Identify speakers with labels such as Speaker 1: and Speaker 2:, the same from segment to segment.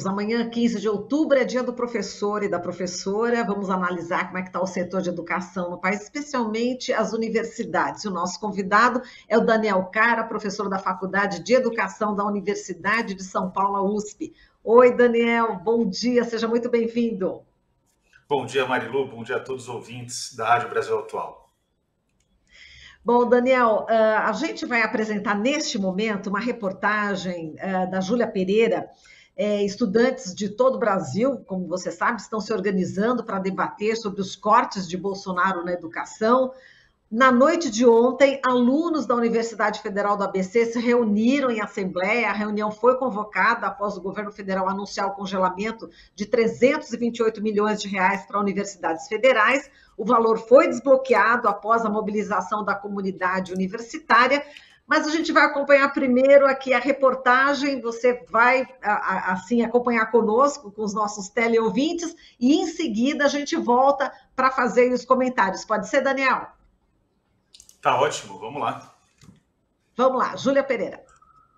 Speaker 1: Amanhã, 15 de outubro, é dia do professor e da professora. Vamos analisar como é que está o setor de educação no país, especialmente as universidades. E o nosso convidado é o Daniel Cara, professor da Faculdade de Educação da Universidade de São Paulo, a USP. Oi, Daniel, bom dia, seja muito bem-vindo.
Speaker 2: Bom dia, Marilu, bom dia a todos os ouvintes da Rádio Brasil Atual.
Speaker 1: Bom, Daniel, a gente vai apresentar neste momento uma reportagem da Júlia Pereira. Estudantes de todo o Brasil, como você sabe, estão se organizando para debater sobre os cortes de Bolsonaro na educação. Na noite de ontem, alunos da Universidade Federal do ABC se reuniram em assembleia. A reunião foi convocada após o governo federal anunciar o congelamento de 328 milhões de reais para universidades federais. O valor foi desbloqueado após a mobilização da comunidade universitária. Mas a gente vai acompanhar primeiro aqui a reportagem, você vai assim acompanhar conosco, com os nossos teleouvintes, e em seguida a gente volta para fazer os comentários. Pode ser, Daniel?
Speaker 2: Tá ótimo, vamos lá.
Speaker 1: Vamos lá, Júlia Pereira.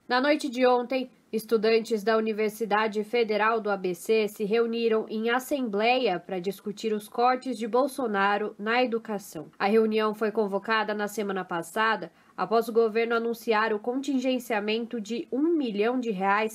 Speaker 3: Na noite de ontem, estudantes da Universidade Federal do ABC se reuniram em assembleia para discutir os cortes de Bolsonaro na educação. A reunião foi convocada na semana passada, após o governo anunciar o contingenciamento de R$1 milhão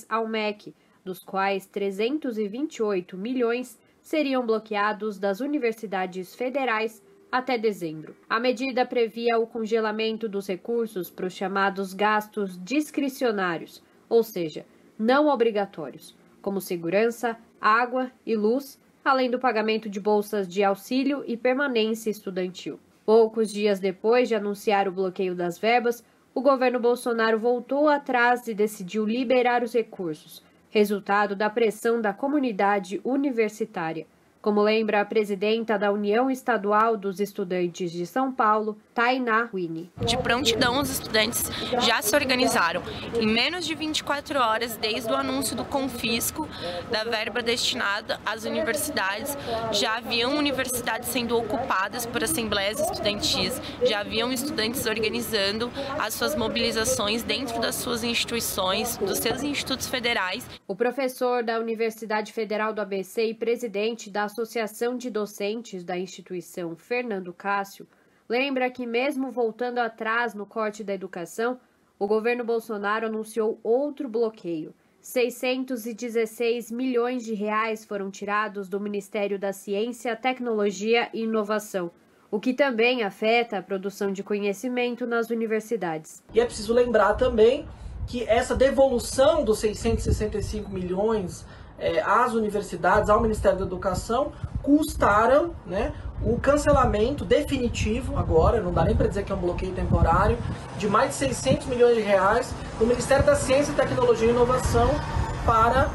Speaker 3: ao MEC, dos quais 328 milhões seriam bloqueados das universidades federais até dezembro. A medida previa o congelamento dos recursos para os chamados gastos discricionários, ou seja, não obrigatórios, como segurança, água e luz, além do pagamento de bolsas de auxílio e permanência estudantil. Poucos dias depois de anunciar o bloqueio das verbas, o governo Bolsonaro voltou atrás e decidiu liberar os recursos, resultado da pressão da comunidade universitária. Como lembra a presidenta da União Estadual dos Estudantes de São Paulo, Tainá Winnie.
Speaker 4: De prontidão, os estudantes já se organizaram. Em menos de 24 horas, desde o anúncio do confisco da verba destinada às universidades, já haviam universidades sendo ocupadas por assembleias estudantis, já haviam estudantes organizando as suas mobilizações dentro das suas instituições, dos seus institutos federais.
Speaker 3: O professor da Universidade Federal do ABC e presidente da Associação de Docentes da instituição, Fernando Cássio, lembra que mesmo voltando atrás no corte da educação, o governo Bolsonaro anunciou outro bloqueio. 616 milhões de reais foram tirados do Ministério da Ciência, Tecnologia e Inovação, o que também afeta a produção de conhecimento nas universidades.
Speaker 5: E é preciso lembrar também que essa devolução dos 665 milhões às universidades, ao Ministério da Educação, custaram, o cancelamento definitivo, agora, não dá nem para dizer que é um bloqueio temporário, de mais de 600 milhões de reais do Ministério da Ciência, Tecnologia e Inovação para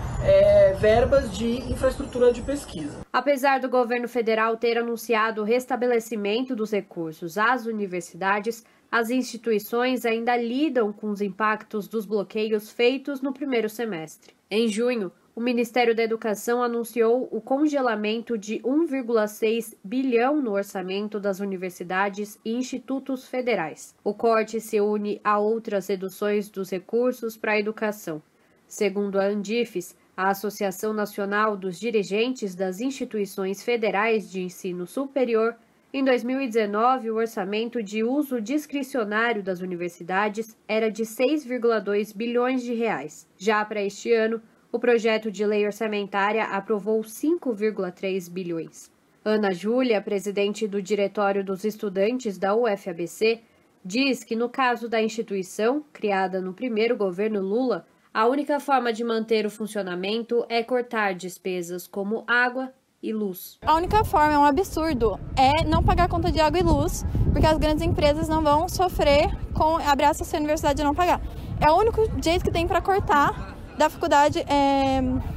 Speaker 5: verbas de infraestrutura de pesquisa.
Speaker 3: Apesar do governo federal ter anunciado o restabelecimento dos recursos às universidades, as instituições ainda lidam com os impactos dos bloqueios feitos no primeiro semestre. Em junho, o Ministério da Educação anunciou o congelamento de 1,6 bilhão no orçamento das universidades e institutos federais. O corte se une a outras reduções dos recursos para a educação. Segundo a Andifes, a Associação Nacional dos Dirigentes das Instituições Federais de Ensino Superior, em 2019, o orçamento de uso discricionário das universidades era de 6,2 bilhões de reais. Já para este ano, o projeto de lei orçamentária aprovou 5,3 bilhões. Ana Júlia, presidente do Diretório dos Estudantes da UFABC, diz que no caso da instituição, criada no primeiro governo Lula, a única forma de manter o funcionamento é cortar despesas como água e luz.
Speaker 6: A única forma, é um absurdo, é não pagar conta de água e luz, porque as grandes empresas não vão sofrer com a abraço se a universidade não pagar. É o único jeito que tem para cortar da faculdade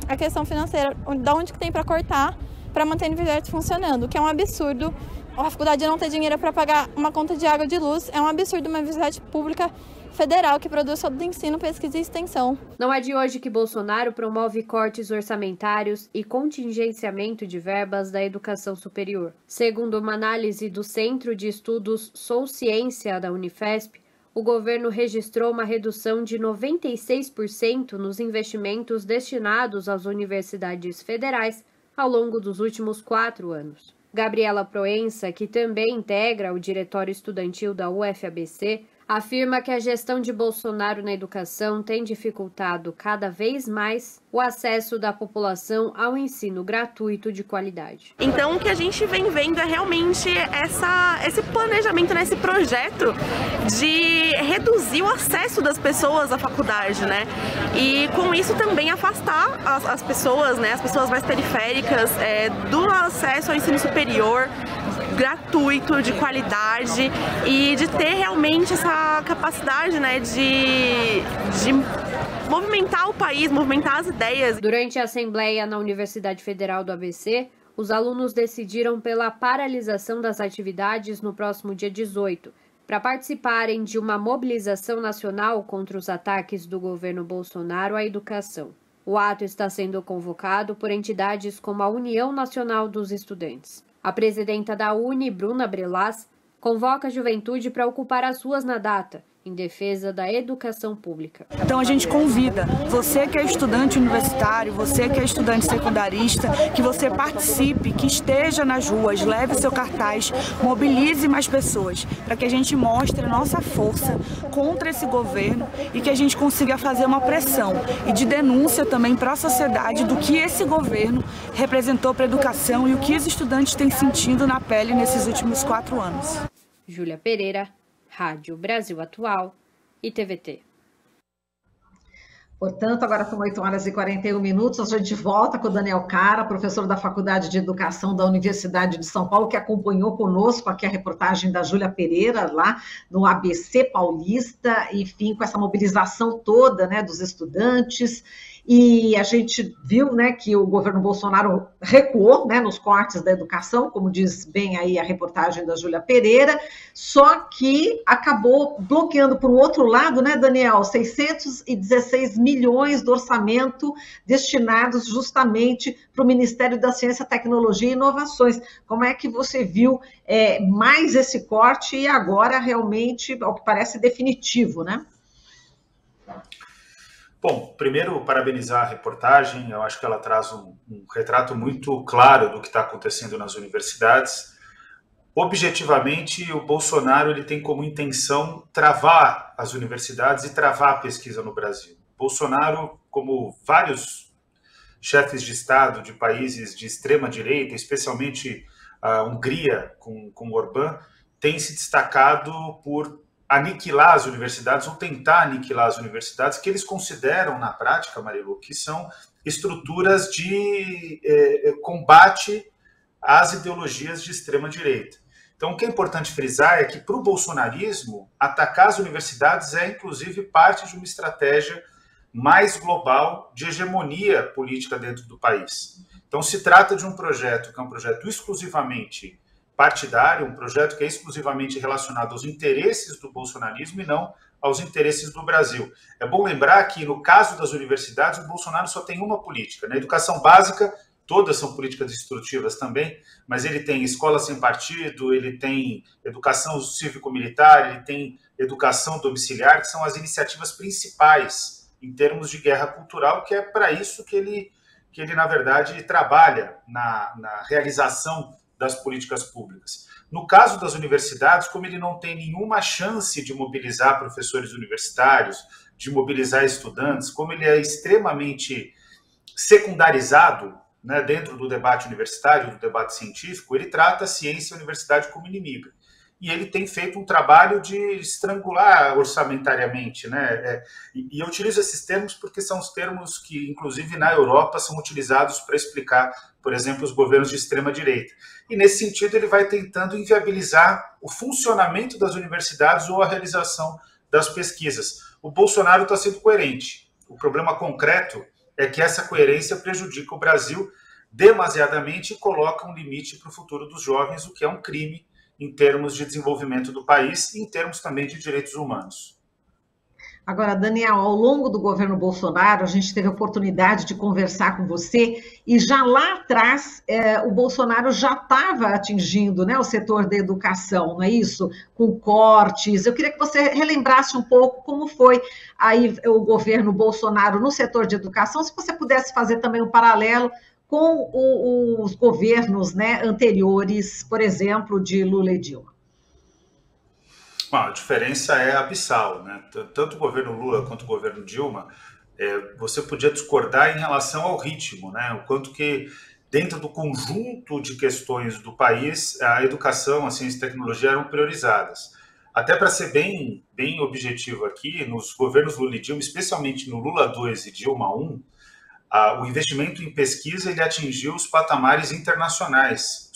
Speaker 6: a questão financeira, da onde que tem para cortar para manter a universidade funcionando, que é um absurdo. A faculdade não ter dinheiro para pagar uma conta de água e de luz, é um absurdo uma universidade pública federal que produz sobre ensino, pesquisa e extensão.
Speaker 3: Não é de hoje que Bolsonaro promove cortes orçamentários e contingenciamento de verbas da educação superior. Segundo uma análise do Centro de Estudos Sou Ciência da Unifesp, o governo registrou uma redução de 96% nos investimentos destinados às universidades federais ao longo dos últimos 4 anos. Gabriela Proença, que também integra o diretório estudantil da UFABC, afirma que a gestão de Bolsonaro na educação tem dificultado cada vez mais o acesso da população ao ensino gratuito de qualidade.
Speaker 7: Então, o que a gente vem vendo é realmente esse planejamento, esse projeto de reduzir o acesso das pessoas à faculdade, né? E com isso também afastar as pessoas, né? As pessoas mais periféricas do acesso ao ensino superior gratuito, de qualidade e de ter realmente essa capacidade, né, de movimentar o país, movimentar as ideias.
Speaker 3: Durante a assembleia na Universidade Federal do ABC, os alunos decidiram pela paralisação das atividades no próximo dia 18, para participarem de uma mobilização nacional contra os ataques do governo Bolsonaro à educação. O ato está sendo convocado por entidades como a União Nacional dos Estudantes. A presidenta da UNE, Bruna Brelas, convoca a juventude para ocupar as ruas na data, em defesa da educação pública.
Speaker 8: Então a gente convida você que é estudante universitário, você que é estudante secundarista, que você participe, que esteja nas ruas, leve seu cartaz, mobilize mais pessoas, para que a gente mostre nossa força contra esse governo e que a gente consiga fazer uma pressão e de denúncia também para a sociedade do que esse governo representou para a educação e o que os estudantes têm sentido na pele nesses últimos 4 anos.
Speaker 3: Júlia Pereira, Rádio Brasil Atual e TVT.
Speaker 1: Portanto, agora são 8h41, a gente volta com o Daniel Cara, professor da Faculdade de Educação da Universidade de São Paulo, que acompanhou conosco aqui a reportagem da Júlia Pereira, lá no ABC Paulista, enfim, com essa mobilização toda, né, dos estudantes. E a gente viu, né, que o governo Bolsonaro recuou, né, nos cortes da educação, como diz bem aí a reportagem da Júlia Pereira, só que acabou bloqueando por um outro lado, né, Daniel, 616 milhões do orçamento destinados justamente para o Ministério da Ciência, Tecnologia e Inovações. Como é que você viu mais esse corte e agora realmente, ao que parece, definitivo, né?
Speaker 2: Bom, primeiro, parabenizar a reportagem. Eu acho que ela traz um retrato muito claro do que está acontecendo nas universidades. Objetivamente, o Bolsonaro ele tem como intenção travar as universidades e travar a pesquisa no Brasil. Bolsonaro, como vários chefes de Estado de países de extrema-direita, especialmente a Hungria com Orbán, tem se destacado por aniquilar as universidades ou tentar aniquilar as universidades, que eles consideram, na prática, Marilu, que são estruturas de combate às ideologias de extrema-direita. Então, o que é importante frisar é que, para o bolsonarismo, atacar as universidades é, inclusive, parte de uma estratégia mais global de hegemonia política dentro do país. Então, se trata de um projeto que é um projeto exclusivamente partidário, um projeto que é exclusivamente relacionado aos interesses do bolsonarismo e não aos interesses do Brasil. É bom lembrar que, no caso das universidades, o Bolsonaro só tem uma política. Na educação básica, todas são políticas instrutivas também, mas ele tem escola sem partido, ele tem educação cívico-militar, ele tem educação domiciliar, que são as iniciativas principais em termos de guerra cultural, que é para isso que ele, na verdade, trabalha na realização das políticas públicas. No caso das universidades, como ele não tem nenhuma chance de mobilizar professores universitários, de mobilizar estudantes, como ele é extremamente secundarizado, né, dentro do debate universitário, do debate científico, ele trata a ciência e a universidade como inimiga. E ele tem feito um trabalho de estrangular orçamentariamente, né? E eu utilizo esses termos porque são os termos que, inclusive, na Europa, são utilizados para explicar, por exemplo, os governos de extrema-direita. E, nesse sentido, ele vai tentando inviabilizar o funcionamento das universidades ou a realização das pesquisas. O Bolsonaro está sendo coerente. O problema concreto é que essa coerência prejudica o Brasil demasiadamente e coloca um limite para o futuro dos jovens, o que é um crime em termos de desenvolvimento do país e em termos também de direitos humanos.
Speaker 1: Agora, Daniel, ao longo do governo Bolsonaro, a gente teve a oportunidade de conversar com você e já lá atrás o Bolsonaro já estava atingindo, né, o setor da educação, não é isso? Com cortes. Eu queria que você relembrasse um pouco como foi aí o governo Bolsonaro no setor de educação, se você pudesse fazer também um paralelo com os governos, né, anteriores, por exemplo, de Lula e Dilma.
Speaker 2: Bom, a diferença é abissal, né? Tanto o governo Lula quanto o governo Dilma, você podia discordar em relação ao ritmo, né? O quanto que, dentro do conjunto de questões do país, a educação, a ciência e tecnologia eram priorizadas. Até para ser bem objetivo aqui, nos governos Lula e Dilma, especialmente no Lula 2 e Dilma 1, o investimento em pesquisa ele atingiu os patamares internacionais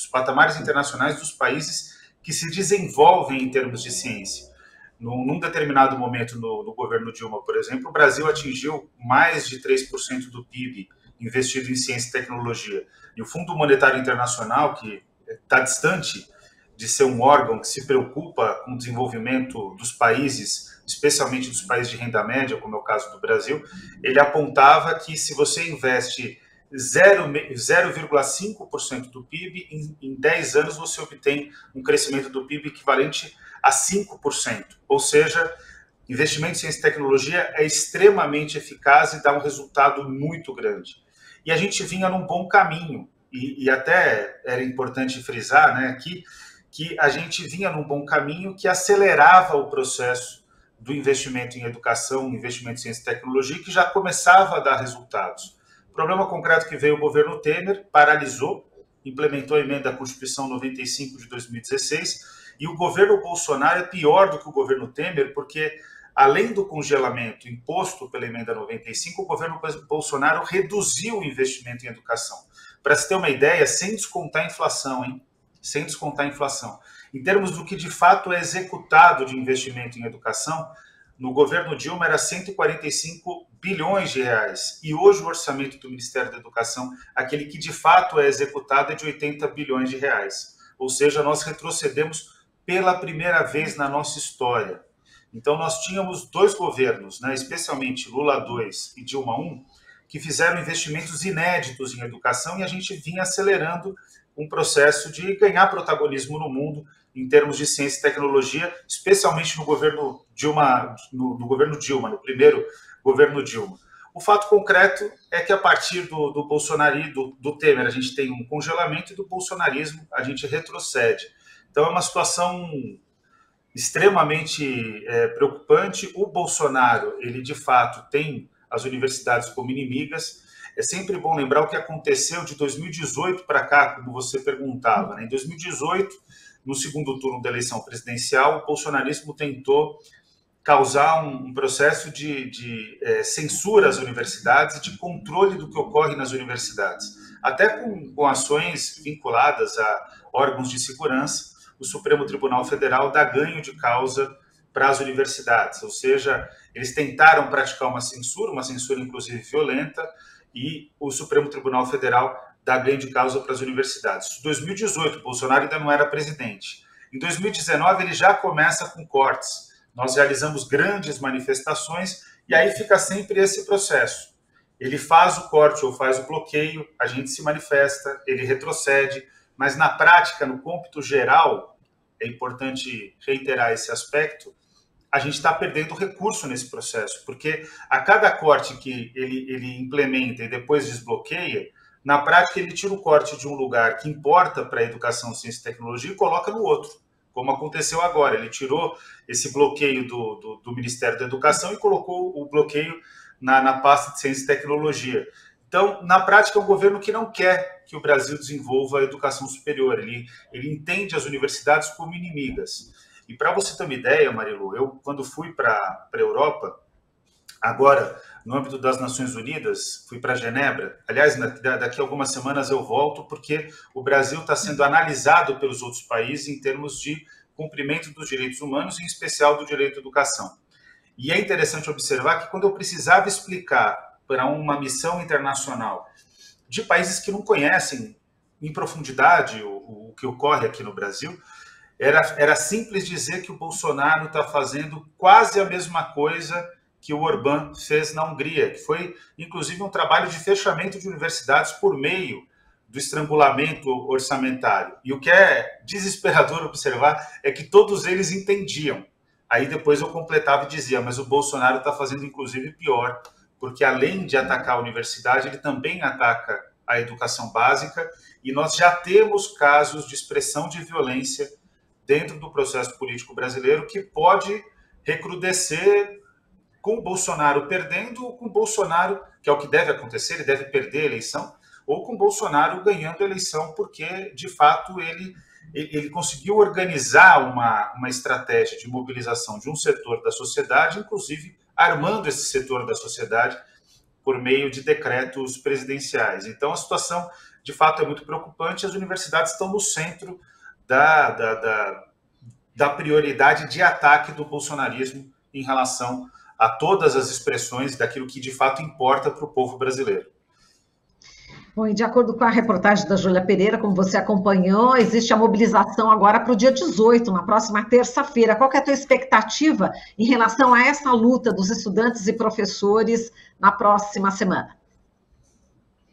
Speaker 2: dos países que se desenvolvem em termos de ciência. Num determinado momento no governo Dilma, por exemplo, o Brasil atingiu mais de 3% do PIB investido em ciência e tecnologia. E o Fundo Monetário Internacional, que está distante de ser um órgão que se preocupa com o desenvolvimento dos países, especialmente dos países de renda média, como é o caso do Brasil, ele apontava que se você investe 0,5% do PIB, em 10 anos você obtém um crescimento do PIB equivalente a 5%. Ou seja, investimento em ciência e tecnologia é extremamente eficaz e dá um resultado muito grande. E a gente vinha num bom caminho, e até era importante frisar, né, que a gente vinha num bom caminho que acelerava o processo do investimento em educação, investimento em ciência e tecnologia, que já começava a dar resultados. O problema concreto que veio o governo Temer, paralisou, implementou a emenda à Constituição 95 de 2016, e o governo Bolsonaro é pior do que o governo Temer, porque, além do congelamento imposto pela emenda 95, o governo Bolsonaro reduziu o investimento em educação. Para se ter uma ideia, sem descontar a inflação, hein? Sem descontar a inflação. Em termos do que de fato é executado de investimento em educação, no governo Dilma era 145 bilhões de reais. E hoje o orçamento do Ministério da Educação, aquele que de fato é executado, é de 80 bilhões de reais. Ou seja, nós retrocedemos pela primeira vez na nossa história. Então nós tínhamos dois governos, né, especialmente Lula 2 e Dilma 1, que fizeram investimentos inéditos em educação, e a gente vinha acelerando um processo de ganhar protagonismo no mundo em termos de ciência e tecnologia, especialmente no governo Dilma, no primeiro governo Dilma. O fato concreto é que a partir do bolsonarismo, do Temer, a gente tem um congelamento, e do bolsonarismo a gente retrocede. Então é uma situação extremamente preocupante. O Bolsonaro, ele de fato tem as universidades como inimigas. É sempre bom lembrar o que aconteceu de 2018 para cá, como você perguntava, né? Em 2018, no segundo turno da eleição presidencial, o bolsonarismo tentou causar um processo de censura às universidades e de controle do que ocorre nas universidades. Até com ações vinculadas a órgãos de segurança, o Supremo Tribunal Federal dá ganho de causa para as universidades. Ou seja, eles tentaram praticar uma censura inclusive violenta, e o Supremo Tribunal Federal dá ganho de causa para as universidades. Em 2018, Bolsonaro ainda não era presidente. Em 2019, ele já começa com cortes. Nós realizamos grandes manifestações e aí fica sempre esse processo. Ele faz o corte ou faz o bloqueio, a gente se manifesta, ele retrocede, mas na prática, no cômputo geral, é importante reiterar esse aspecto, a gente está perdendo recurso nesse processo, porque a cada corte que ele implementa e depois desbloqueia, na prática ele tira o corte de um lugar que importa para a educação, ciência e tecnologia e coloca no outro, como aconteceu agora. Ele tirou esse bloqueio do Ministério da Educação e colocou o bloqueio na pasta de ciência e tecnologia. Então, na prática, é um governo que não quer que o Brasil desenvolva a educação superior. Ele entende as universidades como inimigas. E para você ter uma ideia, Marilu, eu quando fui para a Europa, agora no âmbito das Nações Unidas, fui para Genebra. Aliás, daqui a algumas semanas eu volto, porque o Brasil está sendo analisado pelos outros países em termos de cumprimento dos direitos humanos, em especial do direito à educação. E é interessante observar que quando eu precisava explicar para uma missão internacional de países que não conhecem em profundidade o que ocorre aqui no Brasil, era simples dizer que o Bolsonaro está fazendo quase a mesma coisa que o Orbán fez na Hungria, que foi, inclusive, um trabalho de fechamento de universidades por meio do estrangulamento orçamentário. E o que é desesperador observar é que todos eles entendiam. Aí depois eu completava e dizia, mas o Bolsonaro está fazendo, inclusive, pior, porque além de atacar a universidade, ele também ataca a educação básica, e nós já temos casos de expressão de violência dentro do processo político brasileiro que pode recrudescer com o Bolsonaro perdendo, ou com o Bolsonaro, que é o que deve acontecer, ele deve perder a eleição, ou com o Bolsonaro ganhando a eleição, porque, de fato, ele conseguiu organizar uma estratégia de mobilização de um setor da sociedade, inclusive armando esse setor da sociedade por meio de decretos presidenciais. Então, a situação, de fato, é muito preocupante. As universidades estão no centro da prioridade de ataque do bolsonarismo em relação a todas as expressões daquilo que, de fato, importa para o povo brasileiro.
Speaker 1: Bom, e de acordo com a reportagem da Júlia Pereira, como você acompanhou, existe a mobilização agora para o dia 18, na próxima terça-feira. Qual que é a tua expectativa em relação a essa luta dos estudantes e professores na próxima semana?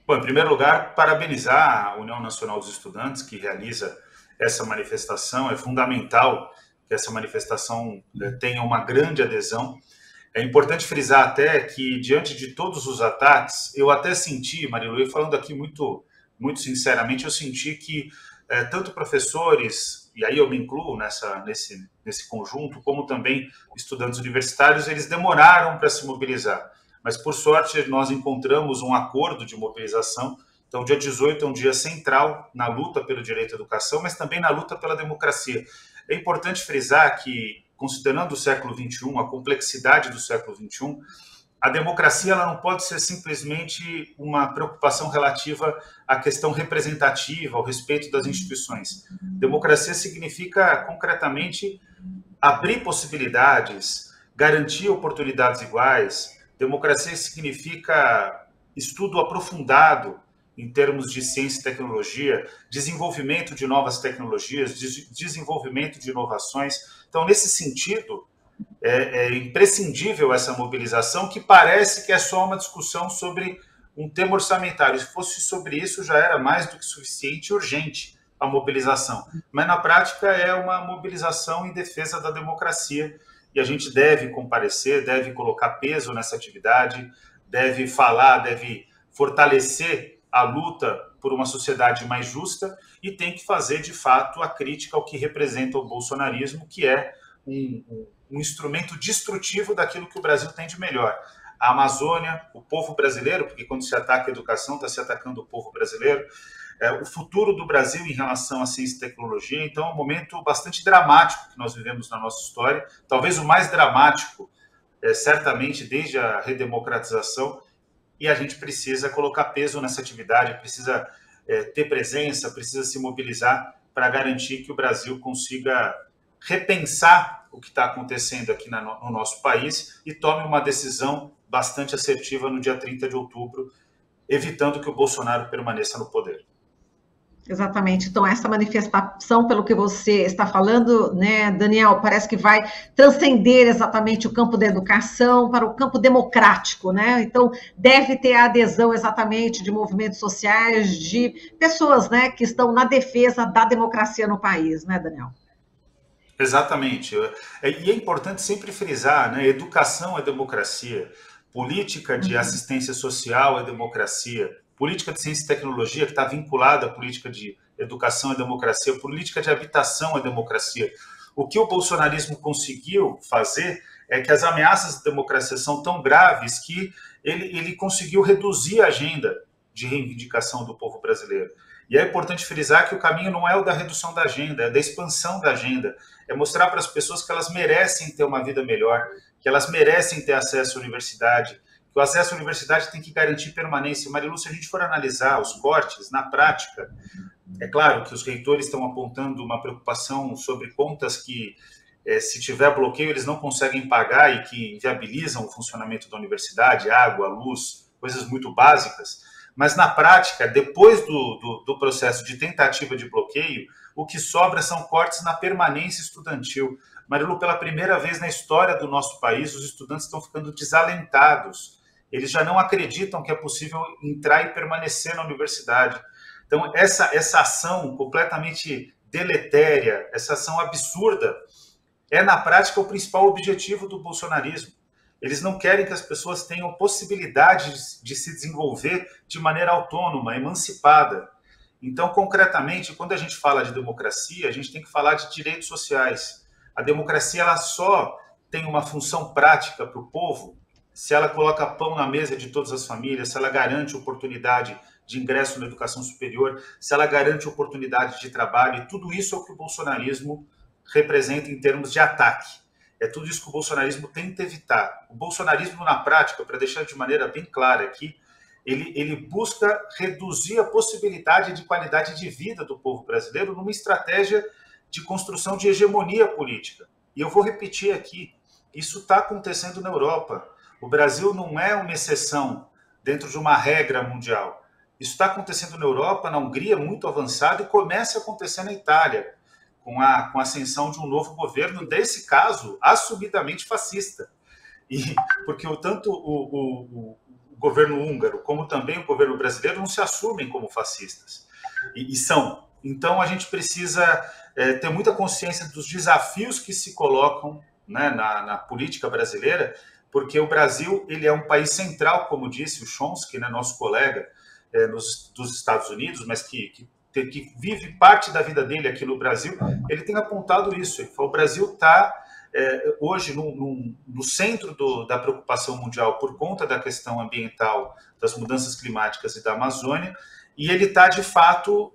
Speaker 2: Bom, em primeiro lugar, parabenizar a União Nacional dos Estudantes, que realiza essa manifestação. É fundamental que essa manifestação tenha uma grande adesão. É importante frisar até que, diante de todos os ataques, eu até senti, Marilu, falando aqui muito sinceramente, eu senti que tanto professores, e aí eu me incluo nesse conjunto, como também estudantes universitários, eles demoraram para se mobilizar. Mas, por sorte, nós encontramos um acordo de mobilização. Então, dia 18 é um dia central na luta pelo direito à educação, mas também na luta pela democracia. É importante frisar que, considerando o século XXI, a complexidade do século XXI, a democracia ela não pode ser simplesmente uma preocupação relativa à questão representativa, ao respeito das instituições. Democracia significa, concretamente, abrir possibilidades, garantir oportunidades iguais. Democracia significa estudo aprofundado em termos de ciência e tecnologia, desenvolvimento de novas tecnologias, desenvolvimento de inovações. Então, nesse sentido, é imprescindível essa mobilização, que parece que é só uma discussão sobre um tema orçamentário. Se fosse sobre isso, já era mais do que suficiente e urgente a mobilização. Mas, na prática, é uma mobilização em defesa da democracia, e a gente deve comparecer, deve colocar peso nessa atividade, deve falar, deve fortalecer a luta por uma sociedade mais justa, e tem que fazer, de fato, a crítica ao que representa o bolsonarismo, que é um instrumento destrutivo daquilo que o Brasil tem de melhor. A Amazônia, o povo brasileiro, porque quando se ataca a educação, está se atacando o povo brasileiro, o futuro do Brasil em relação à ciência e tecnologia. Então, é um momento bastante dramático que nós vivemos na nossa história, talvez o mais dramático, certamente, desde a redemocratização, e a gente precisa colocar peso nessa atividade, precisa ter presença, precisa se mobilizar para garantir que o Brasil consiga repensar o que está acontecendo aqui no nosso país e tome uma decisão bastante assertiva no dia 30 de outubro, evitando que o Bolsonaro permaneça no poder.
Speaker 1: Exatamente. Então, essa manifestação, pelo que você está falando, né, Daniel, parece que vai transcender exatamente o campo da educação para o campo democrático, né? Então, deve ter a adesão exatamente de movimentos sociais, de pessoas, né, que estão na defesa da democracia no país, né, Daniel?
Speaker 2: Exatamente. E é importante sempre frisar, né, educação é democracia, política de assistência social é democracia, política de ciência e tecnologia, que está vinculada à política de educação e democracia, política de habitação é democracia. O que o bolsonarismo conseguiu fazer é que as ameaças à democracia são tão graves que ele conseguiu reduzir a agenda de reivindicação do povo brasileiro. E é importante frisar que o caminho não é o da redução da agenda, é da expansão da agenda, é mostrar para as pessoas que elas merecem ter uma vida melhor, que elas merecem ter acesso à universidade, que o acesso à universidade tem que garantir permanência. Marilu, se a gente for analisar os cortes, na prática, é claro que os reitores estão apontando uma preocupação sobre contas que, se tiver bloqueio, eles não conseguem pagar e que inviabilizam o funcionamento da universidade, água, luz, coisas muito básicas. Mas, na prática, depois do processo de tentativa de bloqueio, o que sobra são cortes na permanência estudantil. Marilu, pela primeira vez na história do nosso país, os estudantes estão ficando desalentados. Eles já não acreditam que é possível entrar e permanecer na universidade. Então, essa ação completamente deletéria, essa ação absurda, é, na prática, o principal objetivo do bolsonarismo. Eles não querem que as pessoas tenham possibilidade de se desenvolver de maneira autônoma, emancipada. Então, concretamente, quando a gente fala de democracia, a gente tem que falar de direitos sociais. A democracia ela só tem uma função prática para o povo se ela coloca pão na mesa de todas as famílias, se ela garante oportunidade de ingresso na educação superior, se ela garante oportunidade de trabalho, e tudo isso é o que o bolsonarismo representa em termos de ataque. É tudo isso que o bolsonarismo tenta evitar. O bolsonarismo, na prática, para deixar de maneira bem clara aqui, ele busca reduzir a possibilidade de qualidade de vida do povo brasileiro numa estratégia de construção de hegemonia política. E eu vou repetir aqui, isso está acontecendo na Europa. O Brasil não é uma exceção dentro de uma regra mundial. Isso está acontecendo na Europa, na Hungria, muito avançado, e começa a acontecer na Itália, com a ascensão de um novo governo, nesse caso, assumidamente fascista. E porque tanto o governo húngaro, como também o governo brasileiro, não se assumem como fascistas. E são. Então, a gente precisa ter muita consciência dos desafios que se colocam, né, na política brasileira, porque o Brasil ele é um país central, como disse o Chomsky, né, nosso colega dos Estados Unidos, mas que vive parte da vida dele aqui no Brasil. Ele tem apontado isso. Ele falou, o Brasil está hoje no centro da preocupação mundial por conta da questão ambiental, das mudanças climáticas e da Amazônia, e ele está, de fato,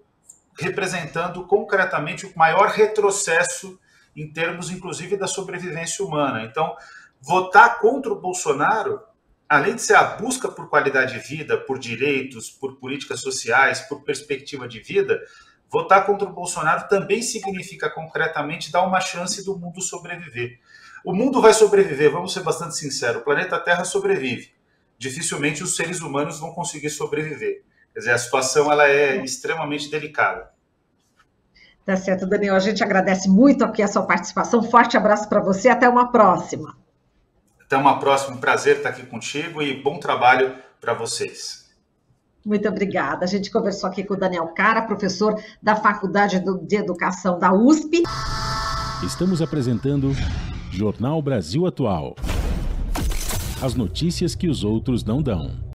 Speaker 2: representando concretamente o maior retrocesso em termos, inclusive, da sobrevivência humana. Então, votar contra o Bolsonaro, além de ser a busca por qualidade de vida, por direitos, por políticas sociais, por perspectiva de vida, votar contra o Bolsonaro também significa concretamente dar uma chance do mundo sobreviver. O mundo vai sobreviver, vamos ser bastante sinceros, o planeta Terra sobrevive. Dificilmente os seres humanos vão conseguir sobreviver. Quer dizer, a situação ela é extremamente delicada.
Speaker 1: Tá certo, Daniel. A gente agradece muito aqui a sua participação. Forte abraço para você. Até uma próxima.
Speaker 2: Até uma próxima. Um prazer estar aqui contigo e bom trabalho para vocês.
Speaker 1: Muito obrigada. A gente conversou aqui com o Daniel Cara, professor da Faculdade de Educação da USP.
Speaker 9: Estamos apresentando Jornal Brasil Atual. As notícias que os outros não dão.